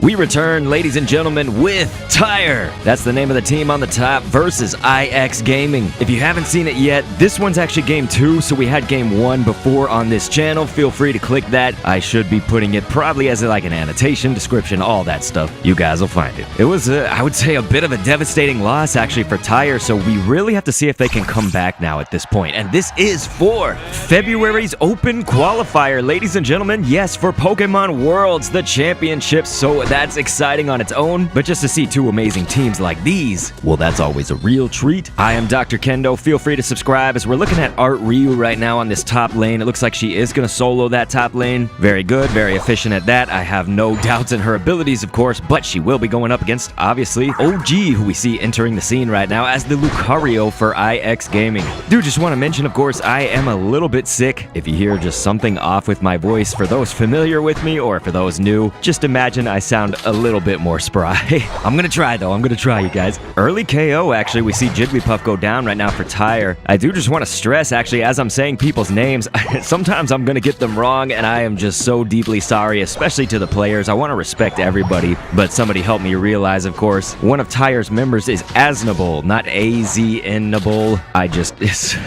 We return, ladies and gentlemen, with Tyre. That's the name of the team on the top versus IX Gaming. If you haven't seen it yet, this one's actually game 2, so we had game 1 before on this channel. Feel free to click that. I should be putting it probably as like an annotation, description, all that stuff. You guys will find it. It was, I would say, a bit of a devastating loss actually for Tyre, so we really have to see if they can come back now at this point. And this is for February's Open Qualifier, ladies and gentlemen. Yes, for Pokemon Worlds, the championship. So that's exciting on its own, but just to see two amazing teams like these, well, that's always a real treat. I am Dr. Kendo. Feel free to subscribe as we're looking at Art Ryu right now on this top lane. It looks like she is going to solo that top lane. Very good, very efficient at that. I have no doubts in her abilities, of course, but she will be going up against, obviously, OG, who we see entering the scene right now as the Lucario for IX Gaming. Do just want to mention, of course, I am a little bit sick. If you hear just something off with my voice, for those familiar with me or for those new, just imagine I sound a little bit more spry. I'm gonna try though, I'm gonna try, you guys. Early KO, actually, we see Jigglypuff go down right now for Tyre. I do just want to stress, actually, as I'm saying people's names, sometimes I'm gonna get them wrong, and I am just so deeply sorry, especially to the players. I want to respect everybody, but somebody helped me realize, of course, one of Tyre's members is Aznable, not A-Z-N-able.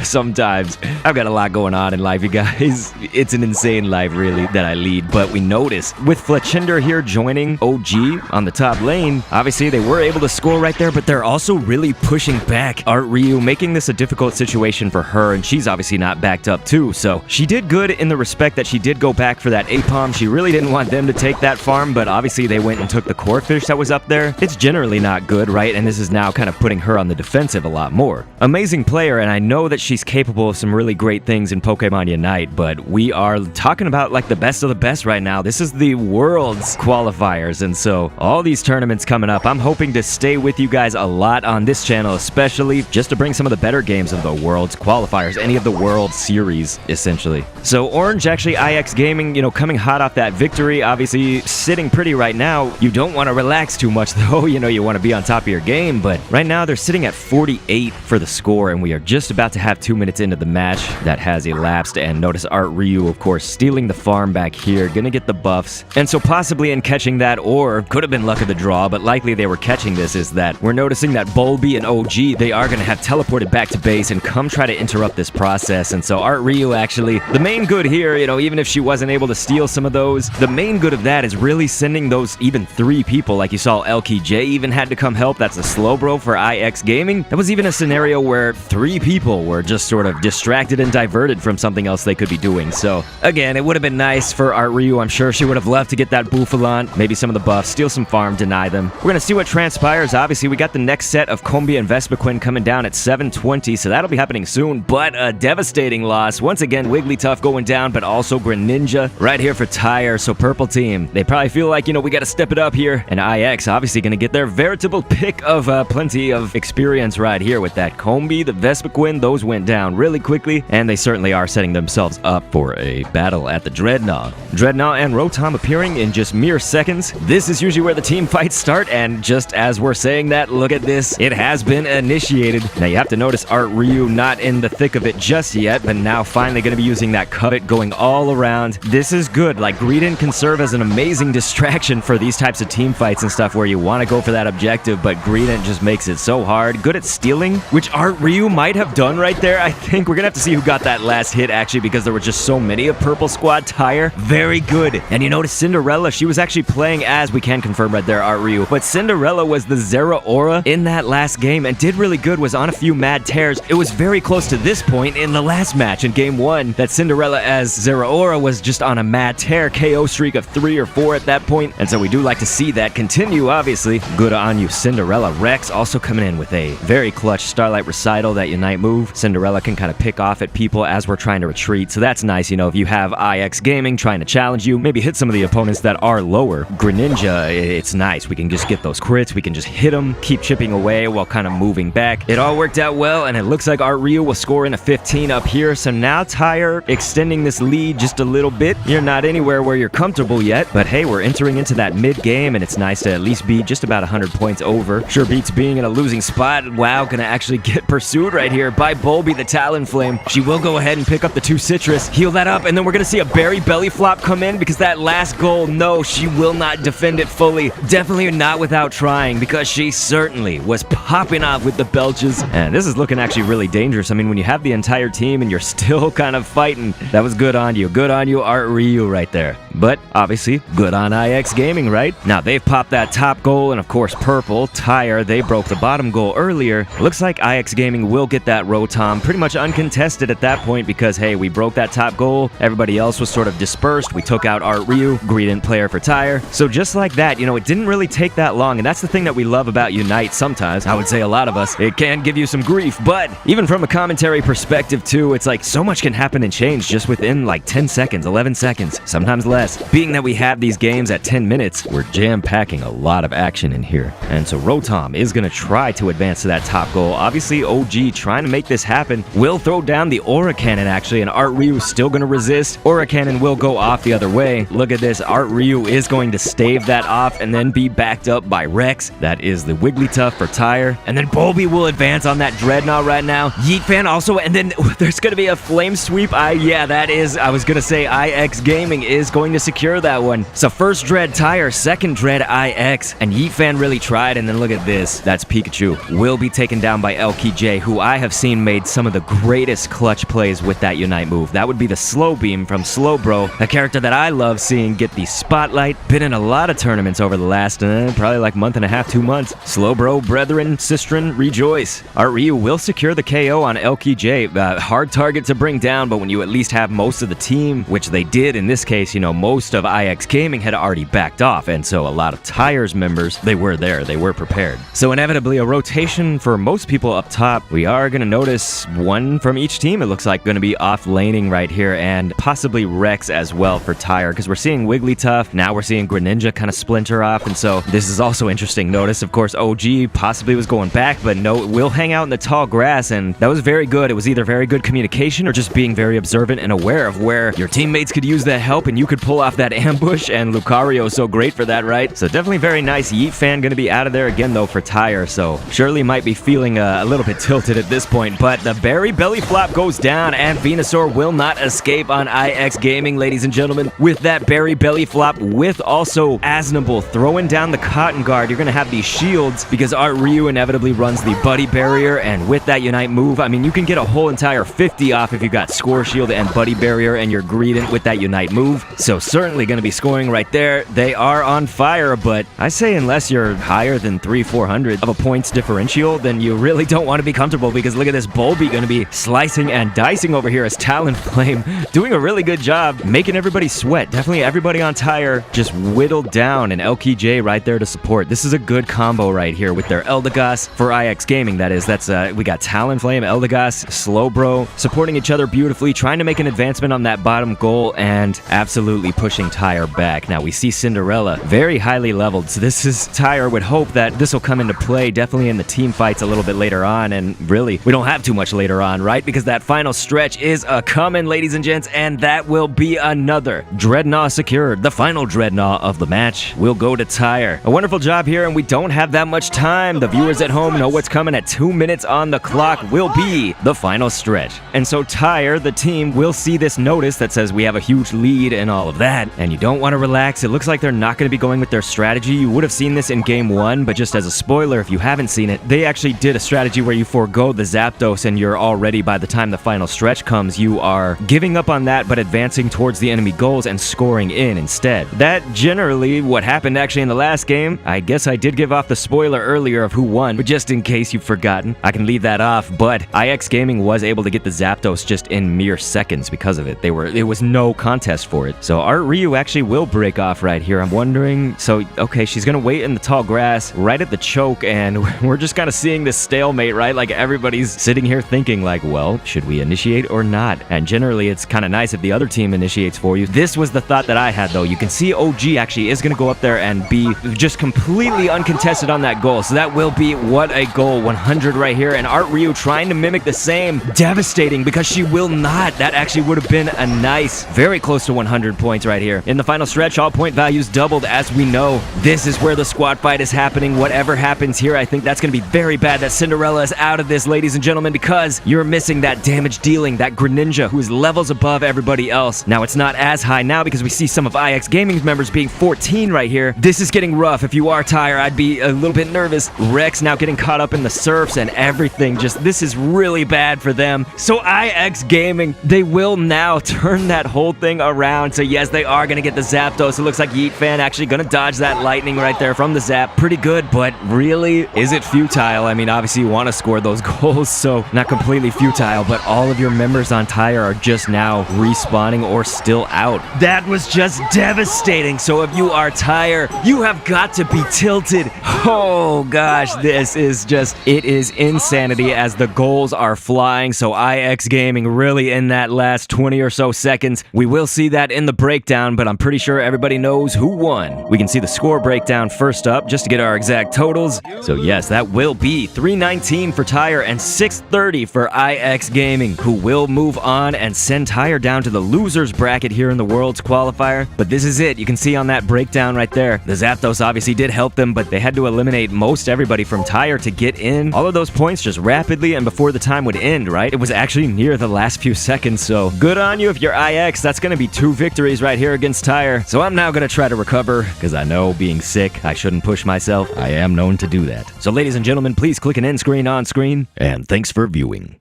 Sometimes, I've got a lot going on in life, you guys. It's an insane life, really, that I lead, but we notice, with Fletchinder here joining OG on the top lane, obviously they were able to score right there, but they're also really pushing back Art Ryu, making this a difficult situation for her, and she's obviously not backed up too, so she did good in the respect that she did go back for that Apom. She really didn't want them to take that farm, but obviously they went and took the core fish that was up there. It's generally not good, right? And this is now kind of putting her on the defensive a lot more. Amazing player, and I know that she's capable of some really great things in Pokemon Unite, but we are talking about like the best of the best right now. This is the Worlds Qualifiers, and so all these tournaments coming up, I'm hoping to stay with you guys a lot on this channel, especially just to bring some of the better games of the Worlds Qualifiers, any of the World Series, essentially. So Orange, actually, IX Gaming, coming hot off that victory, obviously sitting pretty right now. You don't want to relax too much, though. You want to be on top of your game, but right now they're sitting at 48 for the score, and we are just about to have 2 minutes into the match that has elapsed, and notice Art Ryu, of course, stealing the farm back here, gonna get the buffs, and so possibly in catching that, or could have been luck of the draw, but likely they were catching this, is that we're noticing that Bulby and OG, they are going to have teleported back to base and come try to interrupt this process. And so Art Ryu, actually, the main good here, even if she wasn't able to steal some of those, the main good of that is really sending those even 3 people, like you saw Elky J even had to come help. That's a slow bro for IX Gaming. That was even a scenario where 3 people were just sort of distracted and diverted from something else they could be doing. So again, it would have been nice for Art Ryu. I'm sure she would have loved to get that Bouffalon, maybe some of the buffs, steal some farm, deny them. We're going to see what transpires. Obviously, we got the next set of Combia and Vespiquen coming down at 7:20, so that'll be happening soon, but a devastating loss. Once again, Wigglytuff going down, but also Greninja right here for Tyre. So purple team, they probably feel like, we got to step it up here, and IX obviously going to get their veritable pick of plenty of experience right here with that Combia, the Vespiquen. Those went down really quickly, and they certainly are setting themselves up for a battle at the Dreadnought. Dreadnought and Rotom appearing in just mere seconds. This is usually where the team fights start, and just as we're saying that, look at this, it has been initiated. Now you have to notice Art Ryu not in the thick of it just yet, but now finally going to be using that covet going all around. This is good. Like, Greedent can serve as an amazing distraction for these types of team fights and stuff where you want to go for that objective, but Greedent just makes it so hard. Good at stealing, which Art Ryu might have done right there. I think we're gonna have to see who got that last hit, actually, because there were just so many of Purple Squad. Tyre, very good. And you notice Cinderella, she was actually playing as, we can confirm right there, Art Ryu, but Cinderella was the Zeraora in that last game and did really good, was on a few mad tears. It was very close to this point in the last match in game 1 that Cinderella as Zeraora was just on a mad tear, KO streak of 3 or 4 at that point, and so we do like to see that continue, obviously. Good on you, Cinderella. Rex also coming in with a very clutch Starlight Recital, that Unite move. Cinderella can kind of pick off at people as we're trying to retreat, so that's nice, if you have IX Gaming trying to challenge you, maybe hit some of the opponents that are lower. Greninja, it's nice. We can just get those crits, we can just hit them, keep chipping away while kind of moving back. It all worked out well, and it looks like Art Ryu will score in a 15 up here, so now Tyre extending this lead just a little bit. You're not anywhere where you're comfortable yet, but hey, we're entering into that mid-game, and it's nice to at least be just about 100 points over. Sure beats being in a losing spot. Wow, gonna actually get pursued right here by Bulby, the Talonflame. She will go ahead and pick up the 2 citrus, heal that up, and then we're gonna see a berry belly flop come in because that last goal, no, she will not defend it fully. Definitely not without trying, because she certainly was popping off with the belches. And this is looking actually really dangerous. I mean, when you have the entire team and you're still kind of fighting, that was good on you. Good on you, Art Ryu, right there. But obviously, good on IX Gaming, right? Now, they've popped that top goal, and of course, purple, Tyre, they broke the bottom goal earlier. Looks like IX Gaming will get that Rotom pretty much uncontested at that point because, hey, we broke that top goal. Everybody else was sort of dispersed. We took out Art Ryu, gradient player for Tyre. So just like that, you know, it didn't really take that long, and that's the thing that we love about Unite sometimes. I would say a lot of us. It can give you some grief, but even from a commentary perspective too, it's like so much can happen and change just within like 10 seconds, 11 seconds, sometimes less. Being that we have these games at 10 minutes, we're jam-packing a lot of action in here. And so Rotom is going to try to advance to that top goal. Obviously, OG trying to make this happen. Will throw down the Aura Cannon actually, and Art Ryu is still going to resist. Aura Cannon will go off the other way. Look at this. Art Ryu is going to stave that off and then be backed up by Rex. That is the Wigglytuff for Tyre. And then Bulby will advance on that Dreadnought right now. Yeet Fan also, and then there's going to be a Flame Sweep. Yeah, that is, I was going to say IX Gaming is going to secure that one. So first Dread Tyre, second Dread IX, and Yeet Fan really tried, and then look at this. That's Pikachu. Will be taken down by LKJ, who I have seen made some of the greatest clutch plays with that Unite move. That would be the Slow Beam from Slowbro, a character that I love seeing get the spotlight. Been in a lot of tournaments over the last, probably like month and a half, 2 months. Slowbro, brethren, sistren, rejoice. Art Ryu will secure the KO on LKJ. Hard target to bring down, but when you at least have most of the team, which they did in this case, you know, most of IX Gaming had already backed off, and so a lot of Tyre's members, they were there, they were prepared. So inevitably a rotation for most people up top. We are going to notice one from each team, it looks like, going to be off laning right here, and possibly Rex as well for Tyre, because we're seeing Wigglytuff, now we're seeing Greninja kind of splinter off, and so this is also interesting. Notice, of course, OG possibly was going back, but no, will hang out in the tall grass, and that was very good. It was either very good communication or just being very observant and aware of where your teammates could use that help and you could pull off that ambush, and Lucario is so great for that, right? So definitely very nice. Yeet Fan going to be out of there again though for Tyre, so surely might be feeling a little bit tilted at this point, but the Berry Belly Flop goes down, and Venusaur will not escape on IX Gaming, ladies and gentlemen, with that Berry Belly Flop, with also Asnable throwing down the Cotton Guard. You're going to have these shields because Art Ryu inevitably runs the Buddy Barrier, and with that Unite move, I mean, you can get a whole entire 50 off if you got Score Shield and Buddy Barrier and you're greedent with that Unite move. So certainly going to be scoring right there. They are on fire, but I say unless you're higher than 300-400 of a points differential, then you really don't want to be comfortable, because look at this Bulby going to be slicing and dicing over here as Talonflame doing a really good job making everybody sweat. Definitely everybody on Tyre just whittled down, and LKJ right there to support. This is a good combo right here with their Eldegoss for IX Gaming, that is. That's we got Talonflame, Eldegoss, Slowbro supporting each other beautifully, trying to make an advancement on that bottom goal and absolutely pushing Tyre back. Now we see Cinderella very highly leveled, so this is Tyre would hope that this will come into play definitely in the team fights a little bit later on, and really we don't have too much later on, right? Because that final stretch is a coming, ladies and gents, and that will be another Dreadnought secured. The final Dreadnought of the match will go to Tyre. A wonderful job here, and we don't have that much time. The viewers at home know what's coming. At 2 minutes on the clock will be the final stretch. And so Tyre, the team, will see this notice that says we have a huge lead and all of that, and you don't want to relax. It looks like they're not going to be going with their strategy. You would have seen this in game 1, but just as a spoiler, if you haven't seen it, they actually did a strategy where you forego the Zapdos, and you're already, by the time the final stretch comes, you are giving up on that but advancing towards the enemy goals and scoring in instead. That generally what happened actually in the last game. I guess I did give off the spoiler earlier of who won, but just in case you've forgotten, I can leave that off. But IX Gaming was able to get the Zapdos just in mere seconds because of it. It was no contest for it. So Art Ryu actually will break off right here. I'm wondering, so okay, she's gonna wait in the tall grass right at the choke, and we're just kind of seeing this stalemate, right? Like everybody's sitting here thinking like, well, should we initiate or not? And generally it's kind of nice if the other team initiates for you. This was the thought that I had though. You can see OG actually is gonna go up there and be just completely uncontested on that goal. So that will be, what a goal, 100 right here, and Art Ryu trying to mimic the same. Devastating, because she will not. That actually would have been a nice, very close to 100 points right here. In the final stretch, all point values doubled, as we know. This is where the squad fight is happening. Whatever happens here, I think that's going to be very bad that Cinderella is out of this, ladies and gentlemen, because you're missing that damage dealing, that Greninja, who is levels above everybody else. Now, it's not as high now because we see some of IX Gaming's members being forced 14 right here. This is getting rough. If you are Tyre, I'd be a little bit nervous. Rex now getting caught up in the surfs and everything. This is really bad for them. So IX Gaming, they will now turn that whole thing around. So yes, they are going to get the Zapdos. It looks like Yeet Fan actually going to dodge that lightning right there from the Zap. Pretty good, but really, is it futile? I mean, obviously you want to score those goals, so not completely futile, but all of your members on Tyre are just now respawning or still out. That was just devastating. So if you are Tyre, you have got to be tilted. Oh gosh, this is just, it is insanity as the goals are flying. So IX Gaming really in that last 20 or so seconds. We will see that in the breakdown, but I'm pretty sure everybody knows who won. We can see the score breakdown first up just to get our exact totals. So yes, that will be 319 for Tyre and 630 for IX Gaming, who will move on and send Tyre down to the losers bracket here in the Worlds Qualifier. But this is it. You can see on that breakdown right there, the Zapdos obviously did help them, but they had to eliminate most everybody from Tyre to get in. All of those points just rapidly and before the time would end, right? It was actually near the last few seconds, so good on you if you're IX. That's going to be 2 victories right here against Tyre. So I'm now going to try to recover, because I know being sick, I shouldn't push myself. I am known to do that. So ladies and gentlemen, please click an end screen on screen, and thanks for viewing.